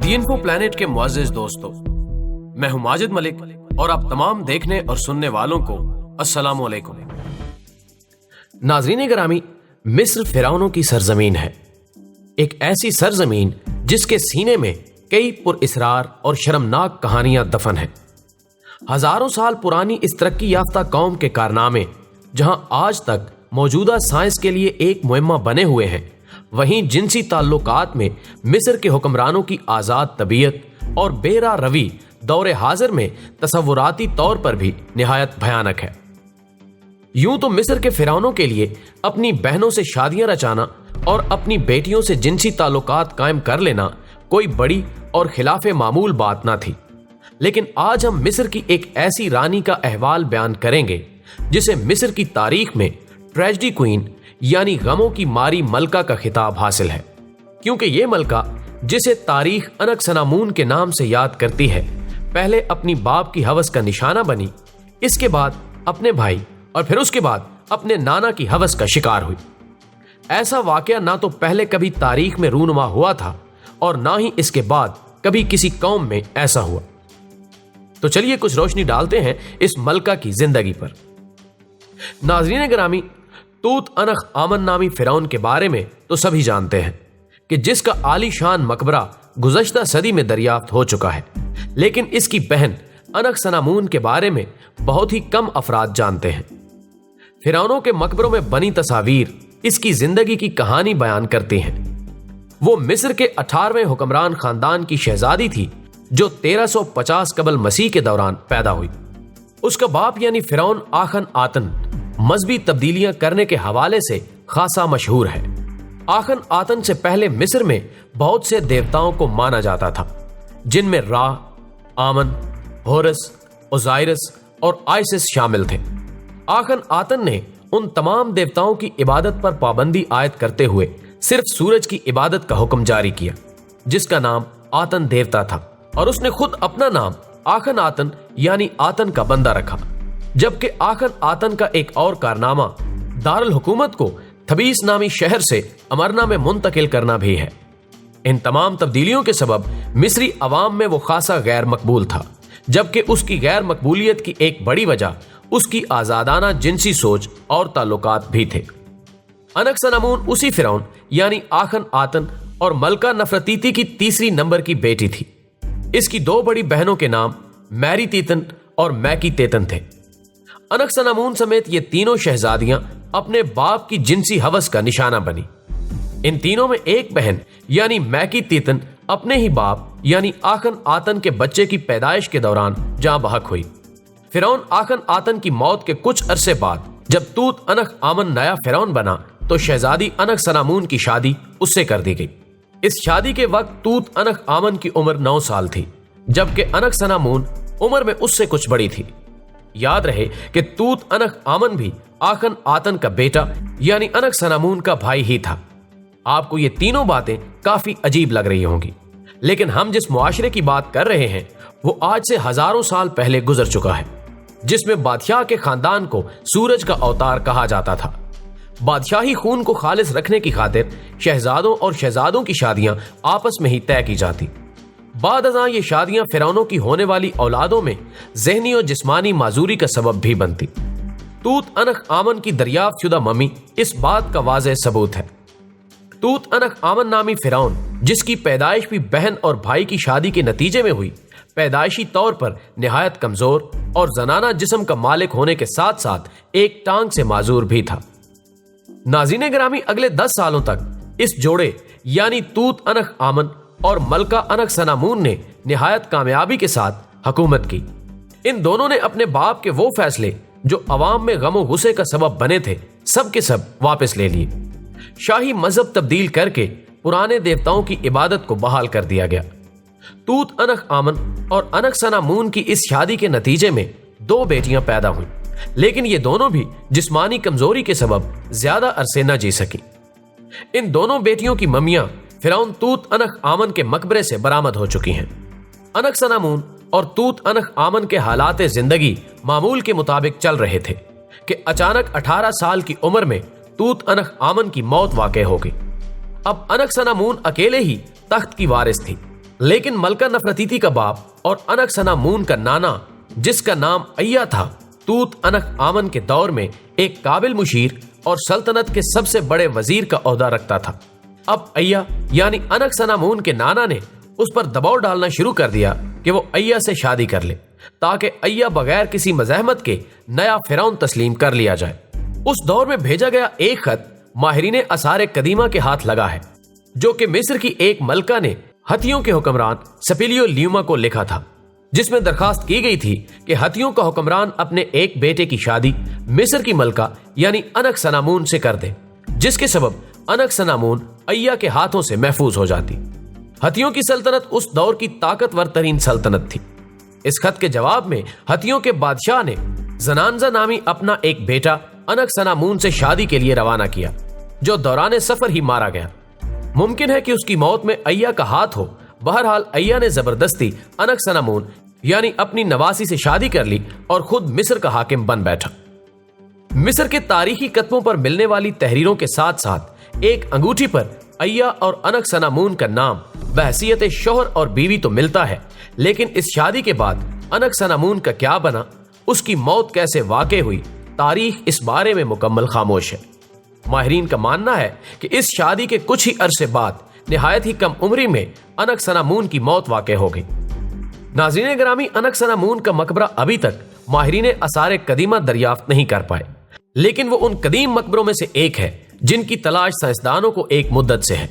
दी info planet के मुअज़्ज़िज़ दोस्तों, मैं हूं माजिद मलिक और आप तमाम देखने और सुनने वालों को अस्सलामु अलैकुम। नाज़रीन गिरामी, मिस्र फिरौनों की सरजमीन है, एक ऐसी सरजमीन जिसके सीने में कई पुरइसरार और शर्मनाक कहानियां दफन हैं। हजारों साल पुरानी इस तरक्की याफ्ता कौम के कारनामे जहां आज तक मौजूदा साइंस के लिए एक मुहिम्मा बने हुए हैं, वहीं जिनसी ताल्लुकात में मिस्र के हुक्मरानों की आज़ाद तबीयत और बेरा रवी दौरे हाजिर में तसव्वुराती तौर पर भी निहायत भयानक है। यूं तो मिस्र के फिरौनों के लिए अपनी बहनों से शादियां रचाना और अपनी बेटियों से जिनसी ताल्लुकात कायम कर लेना कोई बड़ी और खिलाफे मामूल बात ना थी, लेकिन आज हम मिस्र की एक ऐसी रानी का अहवाल बयान करेंगे जिसे मिस्र की तारीख में ट्रेजेडी क्वीन यानी गमों की मारी मलका का खिताब हासिल है, क्योंकि ये मलका जिसे तारीख अनकसनामून के नाम से याद करती है, पहले अपनी बाप की हवस का निशाना बनी, इसके बाद अपने भाई और फिर उसके बाद अपने नाना की हवस का शिकार हुई। ऐसा वाकया ना तो पहले कभी तारीख में रूनुमा हुआ था और ना ही इसके बाद कभी किसी कौम में ऐसा हुआ। तो चलिए कुछ रोशनी डालते हैं इस मलका की जिंदगी पर। नाज़रीन गिरामी, तूत अनख आमन नामी फिरौन के बारे में तो सभी जानते हैं कि जिसका आलीशान मकबरा गुज़श्ता सदी में दरियाफ्त हो चुका है, लेकिन इसकी बहन अनकसनामून के बारे में बहुत ही कम अफराद जानते हैं। फिरौनों के मकबरों में बनी तस्वीर इसकी जिंदगी की कहानी बयान करती हैं। वो मिस्र के 18वें हुक्मरान खानदान की शहजादी थी जो 1350 कबल मसीह के दौरान पैदा हुई। उसका बाप यानी फिरौन आखन आतन मजहबी तब्दीलियां करने के हवाले से खासा मशहूर है। आखन आतन से पहले मिस्र में बहुत से देवताओं को माना जाता था, जिनमें रा, आमन, होरस, ओजाइरस और आइसिस शामिल थे। आखन आतन ने उन तमाम देवताओं की इबादत पर पाबंदी आयद करते हुए सिर्फ सूरज की इबादत का हुक्म जारी किया, जिसका नाम आतन देवता था, और उसने खुद अपना नाम आखन आतन यानी आतन का बंदा रखा। जबकि आखन आतन का एक और कारनामा दारुल हुकूमत को थबीस नामी शहर से अमरना में मुंतकिल करना भी है। इन तमाम तब्दीलियों के सबब मिस्री अवाम में वो खासा गैर मकबूल था, जबकि उसकी गैर मकबूलियत की एक बड़ी वजह उसकी आजादाना जिनसी सोच और ताल्लुकात भी थे। अनकसनामून उसी फिरौन यानी आखन आतन और मलका नफरतीती की तीसरी नंबर की बेटी थी। इसकी दो बड़ी बहनों के नाम मैरी तीतन और मैकी तेतन थे। अनकसनामून समेत ये तीनों शहजादियां अपने बाप की जिनसी हवस का निशाना बनी। इन तीनों में एक बहन यानी मैकी तीतन अपने ही बाप यानी आखन आतन के बच्चे की पैदाइश के दौरान जाँ बहक हुई। फिरौन आखन आतन की मौत के कुछ अरसे बाद जब तूत अनख आमन नया फिरौन बना तो शहजादी अनकसनामून की शादी उससे कर दी गई। इस शादी के वक्त तूत अनख आमन की उम्र 9 साल थी, जबकि अनकसनामून उम्र में उससे कुछ बड़ी थी। याद रहे कि तूत अनख आमन भी आखन आतन का बेटा यानी अनकसनामून का भाई ही था। आपको ये तीनों बातें काफी अजीब लग रही होंगी, लेकिन हम जिस मुआशरे की बात कर रहे हैं वो आज से हजारों साल पहले गुजर चुका है, जिसमें बादशाह के खानदान को सूरज का अवतार कहा जाता था। बादशाही खून को खालिस रखने की खातिर शहजादों और शहजादों की शादियां आपस में ही तय की जाती। बाद अज़ां ये शादियां फिरौनों की होने वाली औलादों में ज़हनी और जिस्मानी माजूरी का सबब भी बनती। तूत अनख आमन की दरियाफ्त शुदा मम्मी इस बात का वाज़ेह सबूत है। तूत अनख आमन नामी फिरौन, जिसकी पैदाइश भी बहन और भाई की शादी के नतीजे में हुई, पैदाइशी तौर पर निहायत कमजोर और जनाना जिस्म का मालिक होने के साथ साथ एक टांग से माजूर भी था। नाज़रीन गिरामी, अगले 10 सालों तक इस जोड़े यानी तूत अनख आमन और मलका अनकसनामून ने निहायत कामयाबी के साथ हुकूमत की। इन दोनों ने अपने बाप के वो फैसले जो अवाम में गम और गुस्से का सबब बने थे, सब के सब वापस ले लिए। शाही मजहब तब्दील करके पुराने देवताओं की इबादत को बहाल कर दिया गया। तूत अनख आमन और अनकसनामून की इस शादी के नतीजे में 2 बेटियां पैदा हुई, लेकिन ये दोनों भी जिस्मानी कमजोरी के सबब ज्यादा अरसे न जी सकी। इन दोनों बेटियों की मम्मियां फिरौन तूत अनख आमन के मकबरे से बरामद हो चुकी हैं। अनकसनामून और तूत अनख आमन के हालात जिंदगी मामूल के मुताबिक चल रहे थे कि अचानक 18 साल की उम्र में तूत अनख आमन की मौत वाक़ई हो गई। अब अनकसनामून अकेले ही तख्त की वारिस थी, लेकिन मलका नफरतीती का बाप और अनक सनामून का नाना, जिसका नाम अय्या था, तूत अनक आमन के दौर में एक काबिल मुशीर और सल्तनत के सबसे बड़े वजीर का ओहदा रखता था। अब अय्या यानी अनक सनामून के नाना ने उस पर दबाव डालना शुरू कर दिया कि वो अय्या से शादी कर ले, ताकि अय्या बगैर किसी मज़ाहमत के नया फिरौन तस्लीम कर लिया जाए। उस दौर में भेजा गया एक खत माहिरीन आसार कदीमा के हाथ लगा है, जो कि मिस्र की एक मलका ने हथियों के हुक्मरान सपिलियो ल्यूमा को लिखा था, जिसमें दरखास्त की गई थी कि हथियों का हुक्मरान अपने एक बेटे की शादी मिस्र की मलका यानी अनक सनामून से कर दे, जिसके सबब अनक सनामून अय्या के हाथों से महफूज हो जाती। हथियों की सल्तनत उस दौर की ताकतवर तरीन सल्तनत थी। इस खत के जवाब में हथियों के बादशाह ने जनानजा नामी अपना एक बेटा अनक सनामून से शादी के लिए रवाना किया, जो दौरान सफर ही मारा गया। मुमकिन है कि उसकी मौत में अय्या का हाथ हो। बहरहाल अय्या ने जबरदस्ती अनक सनामून यानी अपनी नवासी से शादी कर ली और खुद मिस्र का हाकिम बन बैठा। मिस्र के तारीखी कतबों पर मिलने वाली तहरीरों के साथ साथ एक अंगूठी पर अय्या और अनक सनामून का नाम बहसीयत शौहर और बीवी तो मिलता है, लेकिन इस शादी के बाद अनक सनामून का क्या बना, उसकी मौत कैसे वाक़ई हुई, तारीख इस बारे में मुकम्मल खामोश है। माहिरीन का मानना है कि इस शादी के कुछ ही अरसे बाद निहायत ही कम उम्री में अनक सनामून की मौत वाक़ई हो गई। नाज़रीन ग्रामी, अनक सनामून का मकबरा अभी तक माहिरीन आसार कदीमा दरियाफ्त नहीं कर पाए, लेकिन वो उन कदीम मकबरों में से एक है जिनकी तलाश साइंसदानों को एक मुद्दत से है।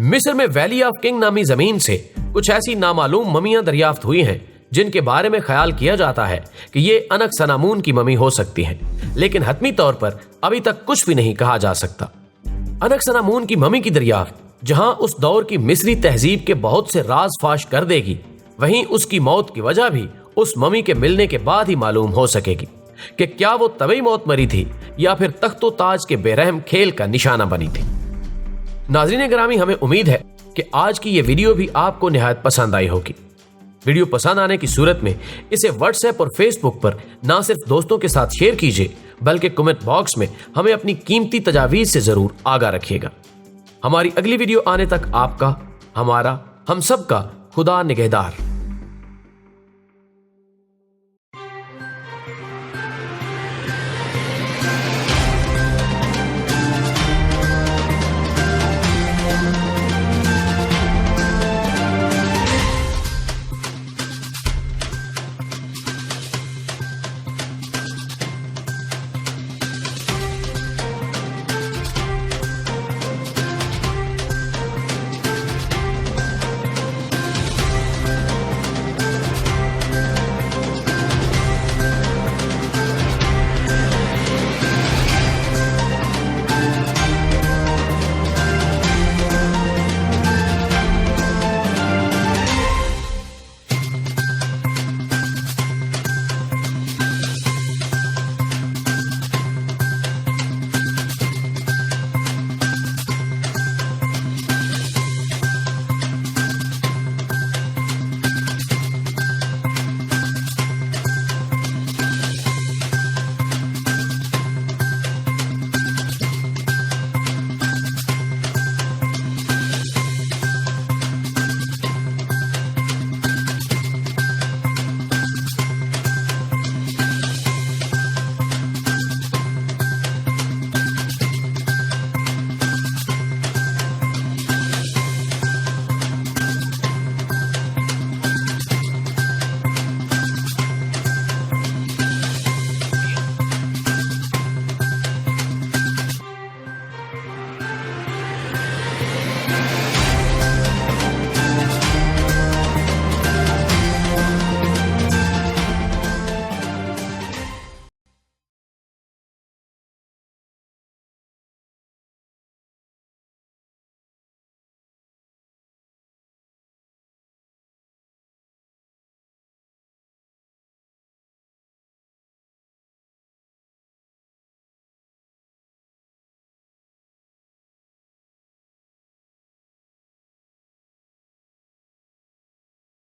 मिस्र में वैली ऑफ किंग नामी जमीन से कुछ ऐसी नामालूम ममियां दरियाफ्त हुई हैं जिनके बारे में ख्याल किया जाता है कि ये अनक सनामून की ममी हो सकती हैं, लेकिन हतमी तौर पर अभी तक कुछ भी नहीं कहा जा सकता। अनक सनामून की ममी की दरियाफ्त जहां उस दौर की मिस्री तहजीब के बहुत से राज फाश कर देगी, वहीं उसकी मौत की वजह भी उस ममी के मिलने के बाद ही मालूम हो सकेगी कि क्या वो तभी मौत मरी थी या फिर तख्तो ताज के बेरहम खेल का निशाना बनी थी। नाज़रीन ग्रामी, हमें उम्मीद है कि आज की ये वीडियो भी आपको निहायत पसंद आई होगी। वीडियो पसंद आने की सूरत में इसे व्हाट्सएप और फेसबुक पर ना सिर्फ दोस्तों के साथ शेयर कीजिए, बल्कि कमेंट बॉक्स में हमें अपनी कीमती तजावीज़ से जरूर आगाह रखिएगा। हमारी अगली वीडियो आने तक आपका, हमारा, हम सब का खुदा निगहदार।